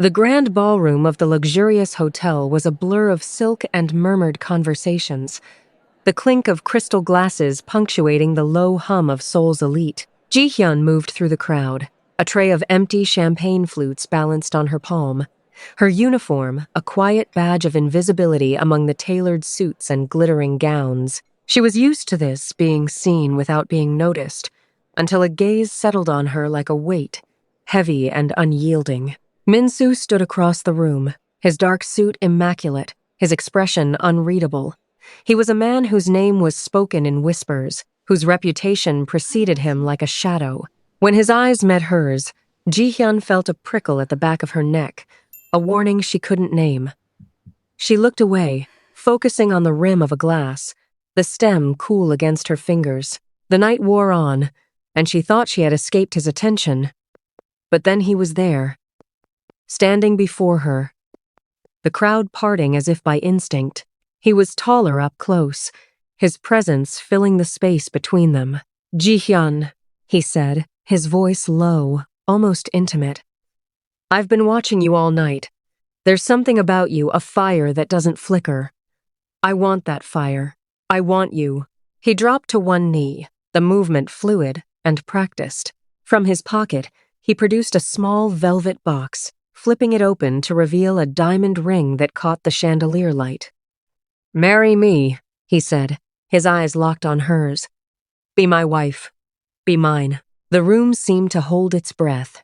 The grand ballroom of the luxurious hotel was a blur of silk and murmured conversations, the clink of crystal glasses punctuating the low hum of Seoul's elite. Ji-Hyun moved through the crowd, a tray of empty champagne flutes balanced on her palm. Her uniform, a quiet badge of invisibility among the tailored suits and glittering gowns. She was used to this, being seen without being noticed, until a gaze settled on her like a weight, heavy and unyielding. Min-Soo stood across the room, his dark suit immaculate, his expression unreadable. He was a man whose name was spoken in whispers, whose reputation preceded him like a shadow. When his eyes met hers, Ji-Hyun felt a prickle at the back of her neck, a warning she couldn't name. She looked away, focusing on the rim of a glass, the stem cool against her fingers. The night wore on, and she thought she had escaped his attention. But then he was there, standing before her, the crowd parting as if by instinct. He was taller up close, his presence filling the space between them. "Ji-Hyun," he said, his voice low, almost intimate. "I've been watching you all night. There's something about you, a fire that doesn't flicker. I want that fire. I want you." He dropped to one knee, the movement fluid and practiced. From his pocket, he produced a small velvet box, flipping it open to reveal a diamond ring that caught the chandelier light. "Marry me," he said, his eyes locked on hers. "Be my wife. Be mine." The room seemed to hold its breath.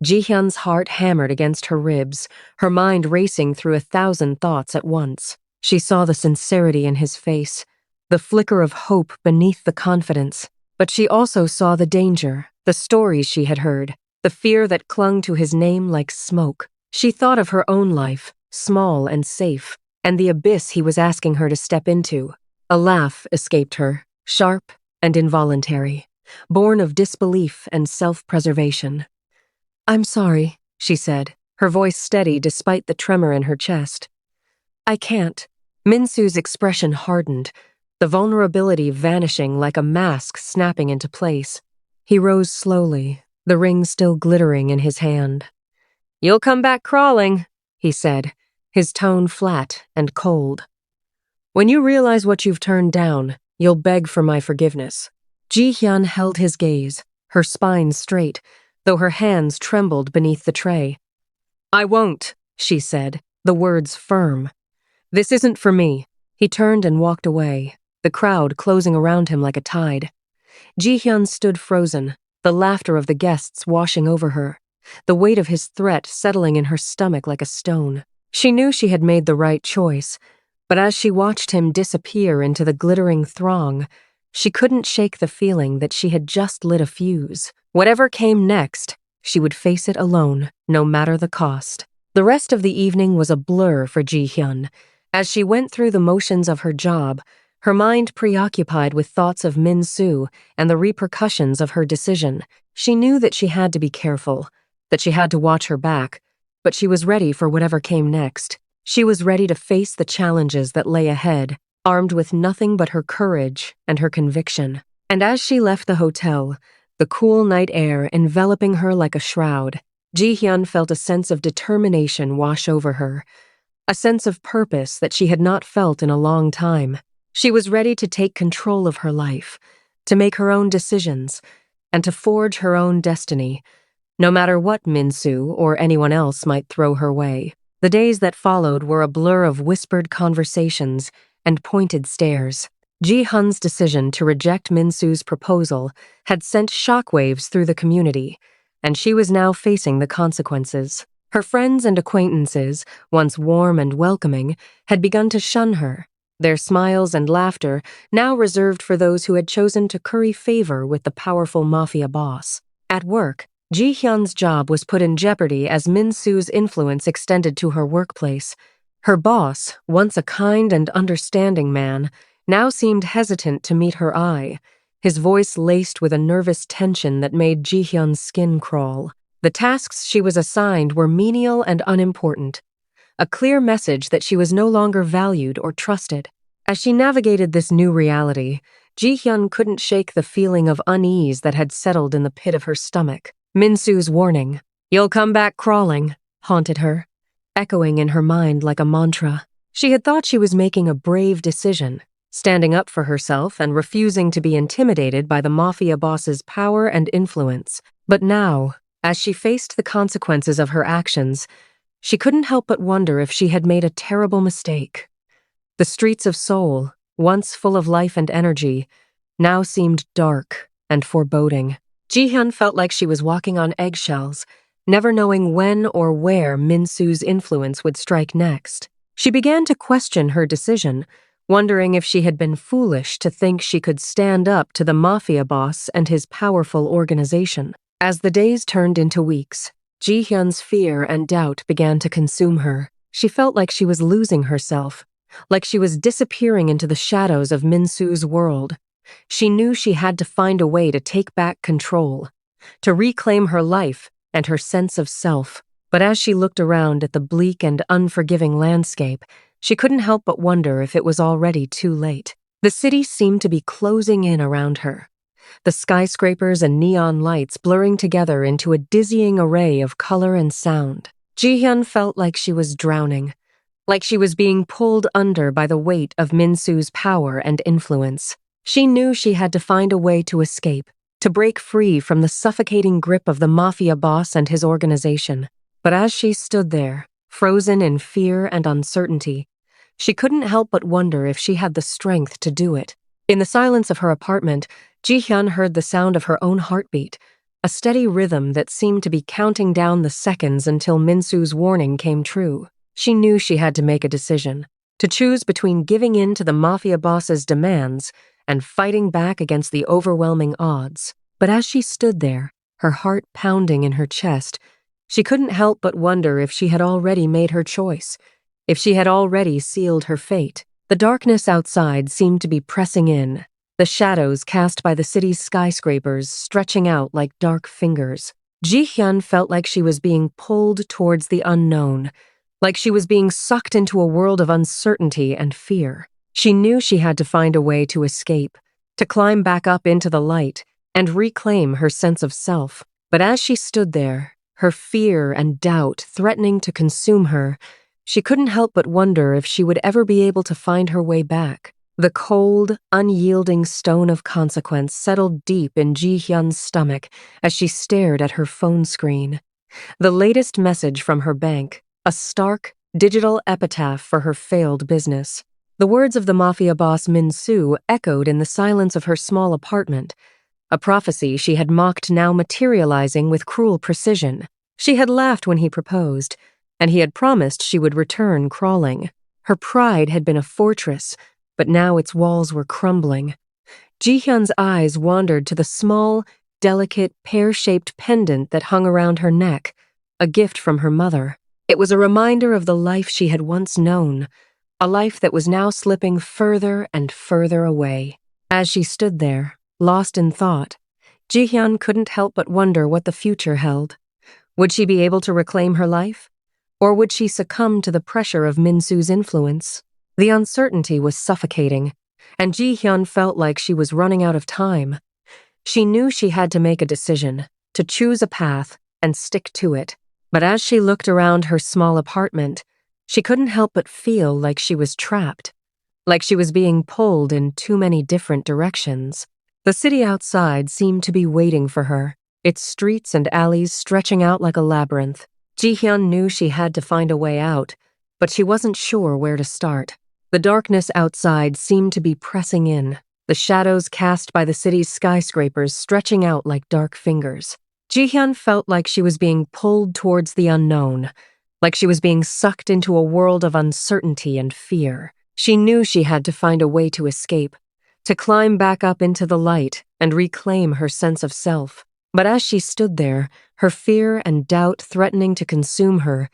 Ji-Hyun's heart hammered against her ribs, her mind racing through 1,000 thoughts at once. She saw the sincerity in his face, the flicker of hope beneath the confidence. But she also saw the danger, the stories she had heard, the fear that clung to his name like smoke. She thought of her own life, small and safe, and the abyss he was asking her to step into. A laugh escaped her, sharp and involuntary, born of disbelief and self-preservation. "I'm sorry," she said, her voice steady despite the tremor in her chest. "I can't." Min-Soo's expression hardened, the vulnerability vanishing like a mask snapping into place. He rose slowly, the ring still glittering in his hand. "You'll come back crawling," he said, his tone flat and cold. "When you realize what you've turned down, you'll beg for my forgiveness." Ji-Hyun held his gaze, her spine straight, though her hands trembled beneath the tray. "I won't," she said, the words firm. "This isn't for me." He turned and walked away, the crowd closing around him like a tide. Ji-Hyun stood frozen, the laughter of the guests washing over her, the weight of his threat settling in her stomach like a stone. She knew she had made the right choice, but as she watched him disappear into the glittering throng, she couldn't shake the feeling that she had just lit a fuse. Whatever came next, she would face it alone, no matter the cost. The rest of the evening was a blur for Ji-Hyun. As she went through the motions of her job, her mind preoccupied with thoughts of Min-Soo and the repercussions of her decision. She knew that she had to be careful, that she had to watch her back, but she was ready for whatever came next. She was ready to face the challenges that lay ahead, armed with nothing but her courage and her conviction. And as she left the hotel, the cool night air enveloping her like a shroud, Ji-Hyun felt a sense of determination wash over her, a sense of purpose that she had not felt in a long time. She was ready to take control of her life, to make her own decisions, and to forge her own destiny, no matter what Min-Soo or anyone else might throw her way. The days that followed were a blur of whispered conversations and pointed stares. Ji-Hyun's decision to reject Min-Soo's proposal had sent shockwaves through the community, and she was now facing the consequences. Her friends and acquaintances, once warm and welcoming, had begun to shun her, their smiles and laughter now reserved for those who had chosen to curry favor with the powerful Mafia boss. At work, Ji-Hyun's job was put in jeopardy as Min-Soo's influence extended to her workplace. Her boss, once a kind and understanding man, now seemed hesitant to meet her eye, his voice laced with a nervous tension that made Ji-Hyun's skin crawl. The tasks she was assigned were menial and unimportant, a clear message that she was no longer valued or trusted. As she navigated this new reality, Ji-Hyun couldn't shake the feeling of unease that had settled in the pit of her stomach. Min-Soo's warning, "You'll come back crawling," haunted her, echoing in her mind like a mantra. She had thought she was making a brave decision, standing up for herself and refusing to be intimidated by the Mafia boss's power and influence. But now, as she faced the consequences of her actions, she couldn't help but wonder if she had made a terrible mistake. The streets of Seoul, once full of life and energy, now seemed dark and foreboding. Ji-Hyun felt like she was walking on eggshells, never knowing when or where Min-Soo's influence would strike next. She began to question her decision, wondering if she had been foolish to think she could stand up to the Mafia boss and his powerful organization. As the days turned into weeks, Ji-Hyun's fear and doubt began to consume her. She felt like she was losing herself, like she was disappearing into the shadows of Min-Soo's world. She knew she had to find a way to take back control, to reclaim her life and her sense of self. But as she looked around at the bleak and unforgiving landscape, she couldn't help but wonder if it was already too late. The city seemed to be closing in around her, the skyscrapers and neon lights blurring together into a dizzying array of color and sound. Ji-Hyun felt like she was drowning, like she was being pulled under by the weight of Min-Soo's power and influence. She knew she had to find a way to escape, to break free from the suffocating grip of the Mafia boss and his organization. But as she stood there, frozen in fear and uncertainty, she couldn't help but wonder if she had the strength to do it. In the silence of her apartment, Ji-Hyun heard the sound of her own heartbeat, a steady rhythm that seemed to be counting down the seconds until Min-Soo's warning came true. She knew she had to make a decision, to choose between giving in to the Mafia boss's demands and fighting back against the overwhelming odds. But as she stood there, her heart pounding in her chest, she couldn't help but wonder if she had already made her choice, if she had already sealed her fate. The darkness outside seemed to be pressing in, the shadows cast by the city's skyscrapers stretching out like dark fingers. Ji-Hyun felt like she was being pulled towards the unknown, like she was being sucked into a world of uncertainty and fear. She knew she had to find a way to escape, to climb back up into the light, and reclaim her sense of self. But as she stood there, her fear and doubt threatening to consume her, she couldn't help but wonder if she would ever be able to find her way back. The cold, unyielding stone of consequence settled deep in Ji-Hyun's stomach as she stared at her phone screen. The latest message from her bank, a stark, digital epitaph for her failed business. The words of the Mafia boss Min-Soo echoed in the silence of her small apartment, a prophecy she had mocked now materializing with cruel precision. She had laughed when he proposed, and he had promised she would return crawling. Her pride had been a fortress, but now its walls were crumbling. Ji-Hyun's eyes wandered to the small, delicate, pear-shaped pendant that hung around her neck, a gift from her mother. It was a reminder of the life she had once known, a life that was now slipping further and further away. As she stood there, lost in thought, Ji-Hyun couldn't help but wonder what the future held. Would she be able to reclaim her life? Or would she succumb to the pressure of Min-Soo's influence? The uncertainty was suffocating, and Ji-Hyun felt like she was running out of time. She knew she had to make a decision, to choose a path and stick to it. But as she looked around her small apartment, she couldn't help but feel like she was trapped, like she was being pulled in too many different directions. The city outside seemed to be waiting for her, its streets and alleys stretching out like a labyrinth. Ji-Hyun knew she had to find a way out, but she wasn't sure where to start. The darkness outside seemed to be pressing in, the shadows cast by the city's skyscrapers stretching out like dark fingers. Ji-Hyun felt like she was being pulled towards the unknown, like she was being sucked into a world of uncertainty and fear. She knew she had to find a way to escape, to climb back up into the light and reclaim her sense of self. But as she stood there, her fear and doubt threatening to consume her,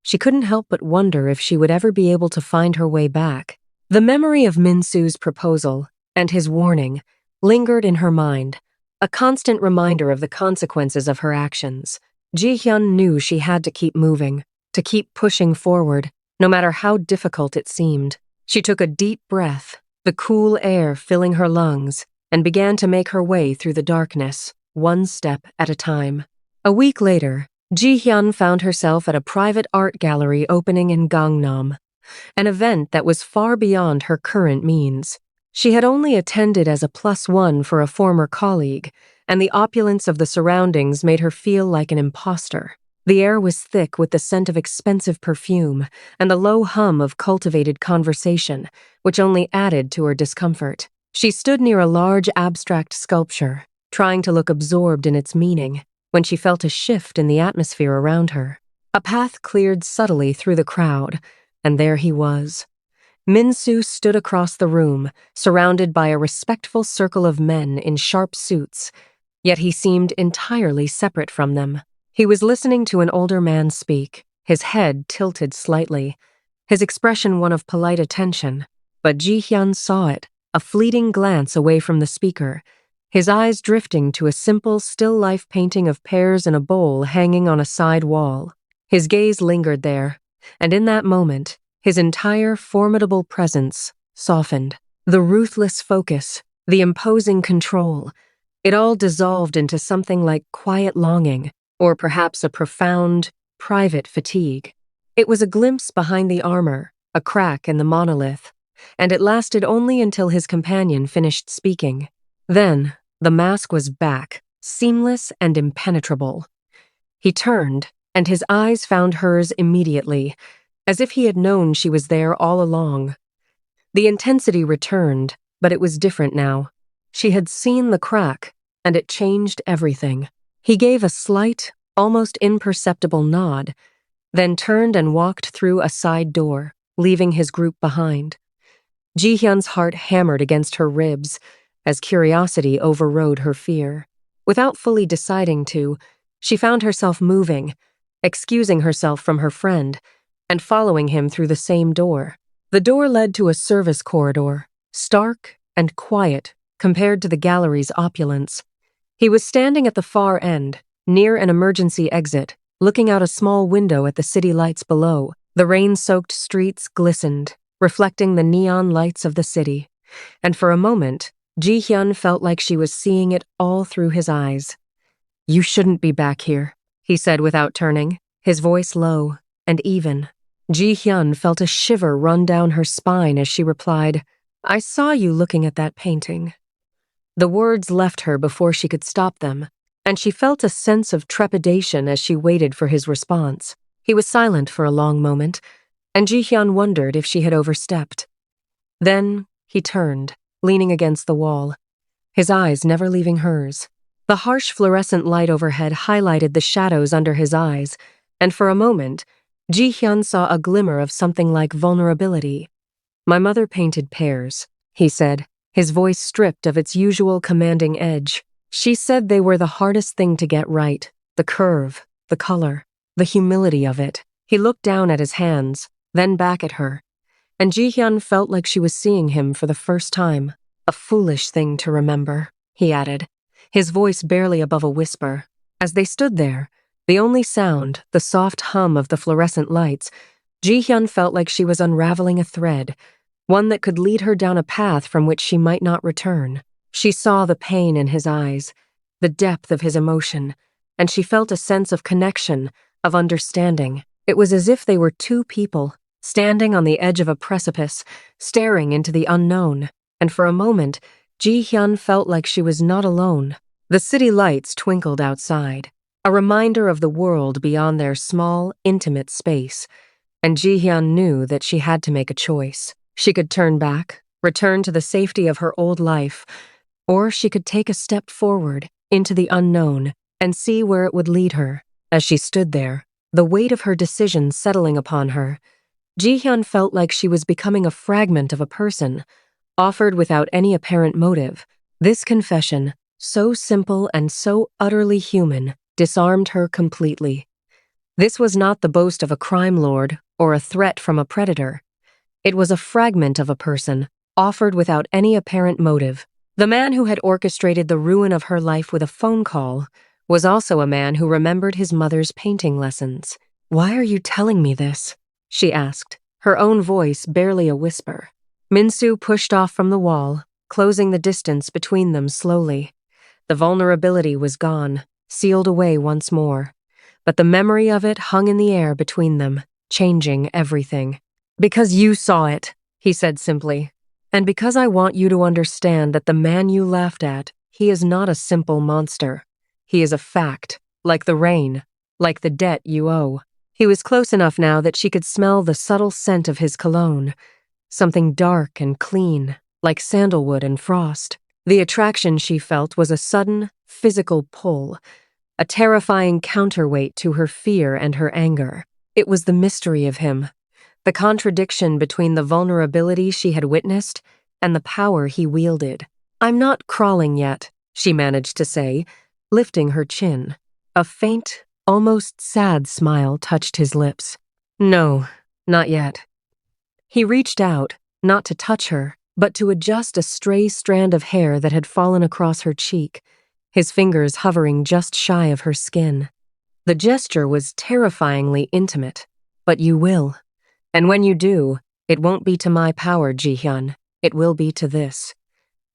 she couldn't help but wonder if she would ever be able to find her way back. The memory of Min-Soo's proposal and his warning lingered in her mind, a constant reminder of the consequences of her actions. Ji-Hyun knew she had to keep moving, to keep pushing forward, no matter how difficult it seemed. She took a deep breath, the cool air filling her lungs, and began to make her way through the darkness, one step at a time. A week later, Ji-Hyun found herself at a private art gallery opening in Gangnam, an event that was far beyond her current means. She had only attended as a +1 for a former colleague, and the opulence of the surroundings made her feel like an imposter. The air was thick with the scent of expensive perfume and the low hum of cultivated conversation, which only added to her discomfort. She stood near a large abstract sculpture, trying to look absorbed in its meaning, when she felt a shift in the atmosphere around her. A path cleared subtly through the crowd, and there he was. Min-Soo stood across the room, surrounded by a respectful circle of men in sharp suits, yet he seemed entirely separate from them. He was listening to an older man speak, his head tilted slightly, his expression one of polite attention, but Ji-Hyun saw it, a fleeting glance away from the speaker, his eyes drifting to a simple still-life painting of pears in a bowl hanging on a side wall. His gaze lingered there, and in that moment, his entire formidable presence softened. The ruthless focus, the imposing control, it all dissolved into something like quiet longing, or perhaps a profound, private fatigue. It was a glimpse behind the armor, a crack in the monolith, and it lasted only until his companion finished speaking. Then, the mask was back, seamless and impenetrable. He turned, and his eyes found hers immediately, as if he had known she was there all along. The intensity returned, but it was different now. She had seen the crack, and it changed everything. He gave a slight, almost imperceptible nod, then turned and walked through a side door, leaving his group behind. Ji-Hyun's heart hammered against her ribs as curiosity overrode her fear. Without fully deciding to, she found herself moving, excusing herself from her friend, and following him through the same door. The door led to a service corridor, stark and quiet compared to the gallery's opulence. He was standing at the far end, near an emergency exit, looking out a small window at the city lights below. The rain-soaked streets glistened, reflecting the neon lights of the city, and for a moment, Ji-Hyun felt like she was seeing it all through his eyes. "You shouldn't be back here," he said without turning, his voice low and even. Ji-Hyun felt a shiver run down her spine as she replied, "I saw you looking at that painting." The words left her before she could stop them, and she felt a sense of trepidation as she waited for his response. He was silent for a long moment, and Ji-Hyun wondered if she had overstepped. Then he turned, leaning against the wall, his eyes never leaving hers. The harsh fluorescent light overhead highlighted the shadows under his eyes, and for a moment, Ji-Hyun saw a glimmer of something like vulnerability. "My mother painted pears," he said, his voice stripped of its usual commanding edge. "She said they were the hardest thing to get right, the curve, the color, the humility of it." He looked down at his hands, then back at her, and Ji-Hyun felt like she was seeing him for the first time. "A foolish thing to remember," he added, his voice barely above a whisper. As they stood there, the only sound, the soft hum of the fluorescent lights, Ji-Hyun felt like she was unraveling a thread, one that could lead her down a path from which she might not return. She saw the pain in his eyes, the depth of his emotion, and she felt a sense of connection, of understanding. It was as if they were two people, standing on the edge of a precipice, staring into the unknown, and for a moment, Ji-Hyun felt like she was not alone. The city lights twinkled outside, a reminder of the world beyond their small, intimate space, and Ji-Hyun knew that she had to make a choice. She could turn back, return to the safety of her old life, or she could take a step forward into the unknown and see where it would lead her. As she stood there, the weight of her decision settling upon her, Ji-Hyun felt like she was becoming a fragment of a person, offered without any apparent motive. This confession, so simple and so utterly human, disarmed her completely. This was not the boast of a crime lord or a threat from a predator. It was a fragment of a person, offered without any apparent motive. The man who had orchestrated the ruin of her life with a phone call was also a man who remembered his mother's painting lessons. "Why are you telling me this?" she asked, her own voice barely a whisper. Min-Soo pushed off from the wall, closing the distance between them slowly. The vulnerability was gone, sealed away once more. but the memory of it hung in the air between them, changing everything. "Because you saw it," he said simply. "And because I want you to understand that the man you laughed at, he is not a simple monster. He is a fact, like the rain, like the debt you owe." He was close enough now that she could smell the subtle scent of his cologne, something dark and clean, like sandalwood and frost. The attraction she felt was a sudden, physical pull, a terrifying counterweight to her fear and her anger. It was the mystery of him, the contradiction between the vulnerability she had witnessed and the power he wielded. "I'm not crawling yet," she managed to say, lifting her chin. A faint, almost sad smile touched his lips. "No, not yet." He reached out, not to touch her, but to adjust a stray strand of hair that had fallen across her cheek, his fingers hovering just shy of her skin. The gesture was terrifyingly intimate. "But you will. And when you do, it won't be to my power, Ji-Hyun. It will be to this."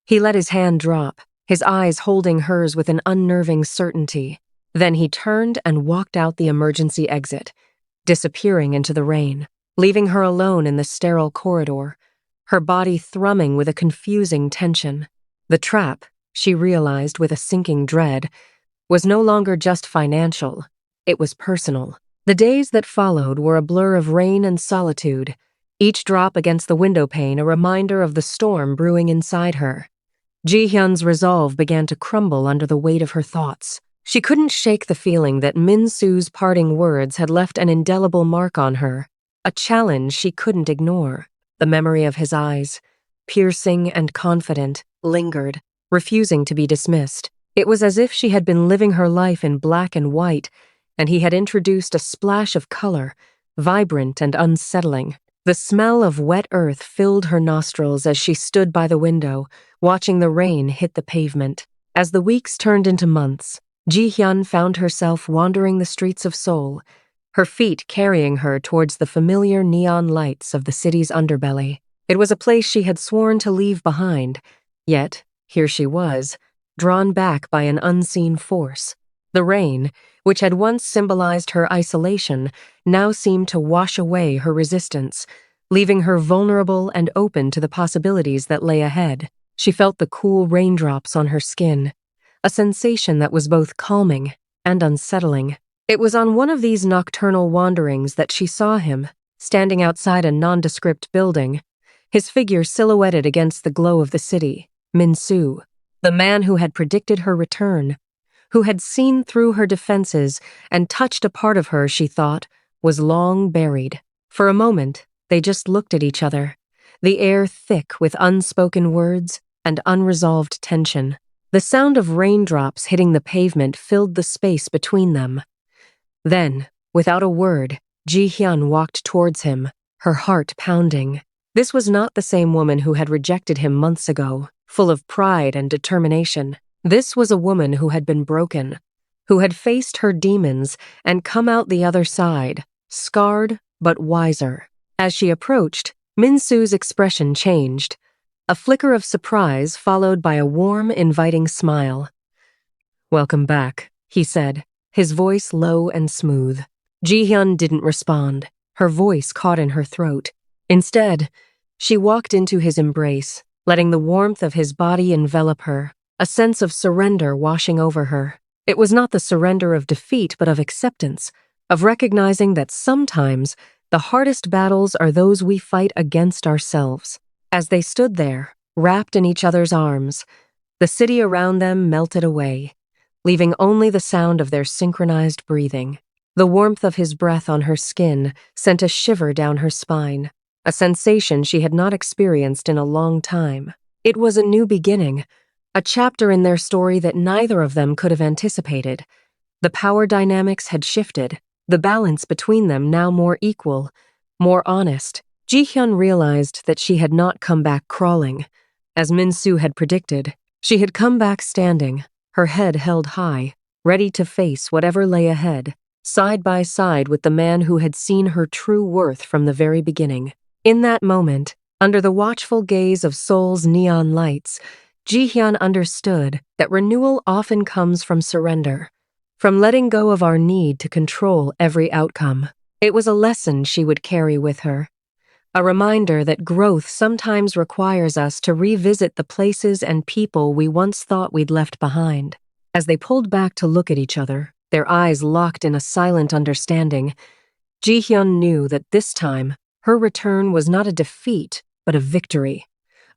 He let his hand drop, his eyes holding hers with an unnerving certainty. Then he turned and walked out the emergency exit, disappearing into the rain, leaving her alone in the sterile corridor, her body thrumming with a confusing tension. The trap, she realized with a sinking dread, was no longer just financial. It was personal. The days that followed were a blur of rain and solitude, each drop against the window pane a reminder of the storm brewing inside her. Ji-Hyun's resolve began to crumble under the weight of her thoughts. She couldn't shake the feeling that Min-Soo's parting words had left an indelible mark on her, a challenge she couldn't ignore. The memory of his eyes, piercing and confident, lingered, refusing to be dismissed. It was as if she had been living her life in black and white, and he had introduced a splash of color, vibrant and unsettling. The smell of wet earth filled her nostrils as she stood by the window, watching the rain hit the pavement. As the weeks turned into months, Ji-Hyun found herself wandering the streets of Seoul, her feet carrying her towards the familiar neon lights of the city's underbelly. It was a place she had sworn to leave behind, yet here she was, drawn back by an unseen force. The rain, which had once symbolized her isolation, now seemed to wash away her resistance, leaving her vulnerable and open to the possibilities that lay ahead. She felt the cool raindrops on her skin, a sensation that was both calming and unsettling. It was on one of these nocturnal wanderings that she saw him, standing outside a nondescript building, his figure silhouetted against the glow of the city. Min-Soo, the man who had predicted her return, who had seen through her defenses and touched a part of her she thought was long buried. For a moment, they just looked at each other, the air thick with unspoken words and unresolved tension. The sound of raindrops hitting the pavement filled the space between them. Then, without a word, Ji-Hyun walked towards him, her heart pounding. This was not the same woman who had rejected him months ago, full of pride and determination. This was a woman who had been broken, who had faced her demons and come out the other side, scarred but wiser. As she approached, Min-Soo's expression changed, a flicker of surprise followed by a warm, inviting smile. "Welcome back," he said, his voice low and smooth. Ji-Hyun didn't respond, her voice caught in her throat. Instead, she walked into his embrace, letting the warmth of his body envelop her, a sense of surrender washing over her. It was not the surrender of defeat, but of acceptance, of recognizing that sometimes the hardest battles are those we fight against ourselves. As they stood there, wrapped in each other's arms, the city around them melted away, leaving only the sound of their synchronized breathing. The warmth of his breath on her skin sent a shiver down her spine, a sensation she had not experienced in a long time. It was a new beginning, a chapter in their story that neither of them could have anticipated. The power dynamics had shifted, the balance between them now more equal, more honest. Ji-Hyun realized that she had not come back crawling. As Min-Soo had predicted, she had come back standing, her head held high, ready to face whatever lay ahead, side by side with the man who had seen her true worth from the very beginning. In that moment, under the watchful gaze of Seoul's neon lights, Ji-Hyun understood that renewal often comes from surrender, from letting go of our need to control every outcome. It was a lesson she would carry with her, a reminder that growth sometimes requires us to revisit the places and people we once thought we'd left behind. As they pulled back to look at each other, their eyes locked in a silent understanding, Ji-Hyun knew that this time, her return was not a defeat, but a victory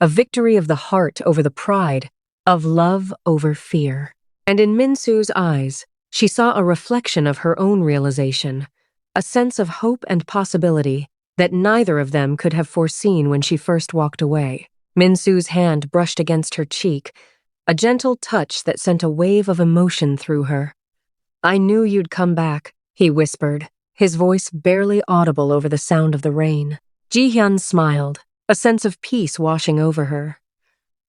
of the heart over the pride, of love over fear. And in Min-Soo's eyes, she saw a reflection of her own realization, a sense of hope and possibility that neither of them could have foreseen when she first walked away. Min-Soo's hand brushed against her cheek, a gentle touch that sent a wave of emotion through her. "I knew you'd come back," he whispered, his voice barely audible over the sound of the rain. Ji-Hyun smiled, a sense of peace washing over her.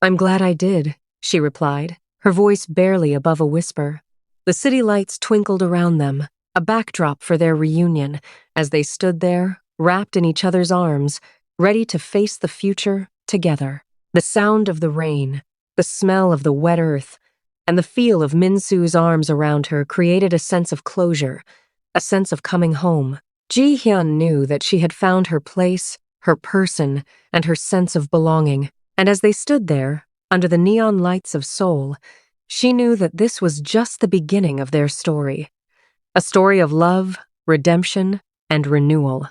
"I'm glad I did," she replied, her voice barely above a whisper. The city lights twinkled around them, a backdrop for their reunion, as they stood there, wrapped in each other's arms, ready to face the future together. The sound of the rain, the smell of the wet earth, and the feel of Min-Soo's arms around her created a sense of closure, a sense of coming home. Ji-Hyun knew that she had found her place, her person, and her sense of belonging, and as they stood there, under the neon lights of Seoul, she knew that this was just the beginning of their story. A story of love, redemption, and renewal.